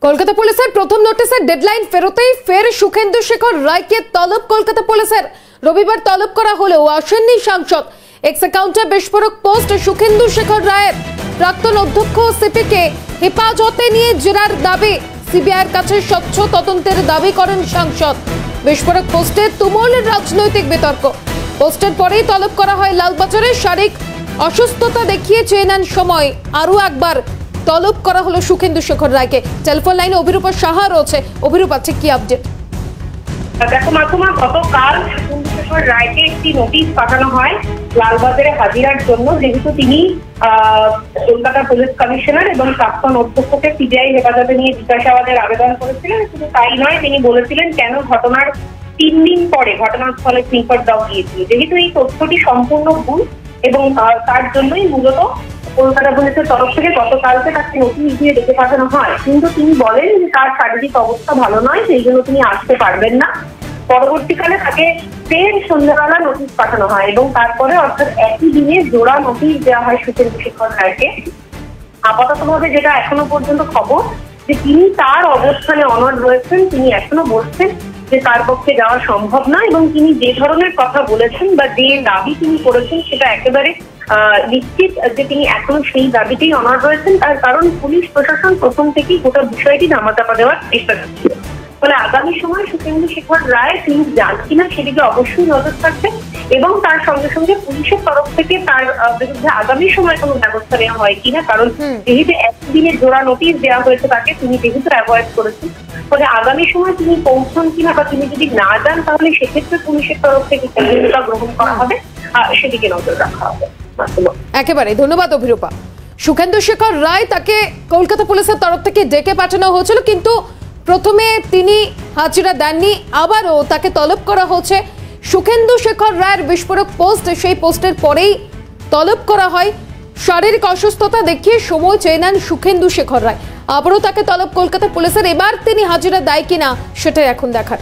কলকাতা পুলিশের প্রথম নোটিশের ডেডলাইন ফেরতেই ফের সুখেন্দু শেখর রায়কে তলব কলকাতা পুলিশের। রবিবার তলব করা হলেও আসেননি সাংসদ। এক্স অ্যাকাউন্টে বিস্ফোরক পোস্ট সুখেন্দু শেখর রায়ের। প্রাক্তন অধ্যক্ষ সিপিকে হেফাজতে নিয়ে জেরার দাবি, সিবিআইয়ের কাছে স্বচ্ছ তদন্তের দাবি করেন সাংসদ। বিস্ফোরক পোস্টে তুমুল রাজনৈতিক বিতর্ক। পোস্টের পরেই তলব করা হয় লালবাজারে। শারীরিক অসুস্থতা দেখিয়ে চেয়ে নেন সময়। আরও একবার তলব করা হলো সুখেন্দু শেখর রায়কে। টেলিফোন লাইনে অভিরূপা সাহা রয়েছে। অভিরূপা, আছে কি আপডেট? দেখো মাসুমা, গতকাল সুখেন্দু শেখর রায়কে একটি নোটিশ পাঠানো হয় লালবাজারে হাজিরার জন্য, যেহেতু তিনি কলকাতা পুলিশ কমিশনার এবং প্রাক্তন অধ্যক্ষকে সিবিআই হেফাজতে নিয়ে জিজ্ঞাসাবাদের আবেদন করেছিলেন। শুধু তাই নয়, তিনি বলেছিলেন কেন ঘটনার 3 দিন পরে ঘটনাস্থলে স্নিপার ডগ গিয়েছিল। যেহেতু এই তথ্যটি সম্পূর্ণ ভুল এবং তার জন্যই মূলত কলকাতা পুলিশের তরফ থেকে গতকালকে তাকে নোটিশ দিয়ে ডেকে পাঠানো হয়। কিন্তু তিনি বলেন যে তার শারীরিক অবস্থা ভালো নয়, সেই জন্য তিনি আসতে পারবেন না। পরবর্তীকালে তাকে ফের সন্ধ্যাবেলা নোটিশ পাঠানো হয় এবং তারপরে অর্থাৎ একই দিনে জোড়া নোটিশ দেওয়া হয় সুখেন্দু শেখর রায়কে। আপাততভাবে যেটা এখনো পর্যন্ত খবর, যে তিনি তার অবস্থানে অনড় রয়েছেন। তিনি এখনো বলছেন যে তার পক্ষে যাওয়া সম্ভব না এবং তিনি যে ধরনের কথা বলেছেন বা যে দাবি তিনি করেছেন সেটা একেবারে নিশ্চিত যে তিনি এখনো সেই দাবিতেই অনড় রয়েছেন। তার কারণ পুলিশ প্রশাসন প্রথম থেকেই গোটা বিষয়টি ধামাচাপা দেওয়ার চেষ্টা করছিল। ফলে আগামী সময় সুখেন্দু শেখর রায় তিনি যান কিনা সেদিকে অবশ্যই নজর থাকবে এবং তার সঙ্গে সঙ্গে পুলিশের তরফ থেকে তার বিরুদ্ধে আগামী সময় কোনো ব্যবস্থা নেওয়া হয় কিনা। কারণ যেহেতু একদিনের জোড়া নোটিশ দেওয়া হয়েছে তাকে, তিনি যেহেতু অ্যাভয়েড করেছেন, ফলে আগামী সময় তিনি পৌঁছন কিনা বা তিনি যদি না যান তাহলে সেক্ষেত্রে পুলিশের তরফ থেকে ভূমিকা গ্রহণ করা হবে, সেদিকে নজর রাখা হবে। একেবারে ধন্যবাদ অভিরূপা। সুখেন্দু শেখর রায় তাকে কলকাতা পুলিশের তরফ থেকে ডেকে পাঠানো হয়েছিল, কিন্তু প্রথমে তিনি হাজিরা দেননি। আবারও তাকে তলব করা হচ্ছে। সুখেন্দু শেখর রায়ের বিস্ফোরক পোস্ট, সেই পোস্টের পরেই তলব করা হয়। শারীরিক অসুস্থতা দেখিয়ে সময় চেয়ে নেন সুখেন্দু শেখর রায়। আবারও তাকে তলব কলকাতা পুলিশের। এবার তিনি হাজিরা দেয় কিনা সেটাই এখন দেখার।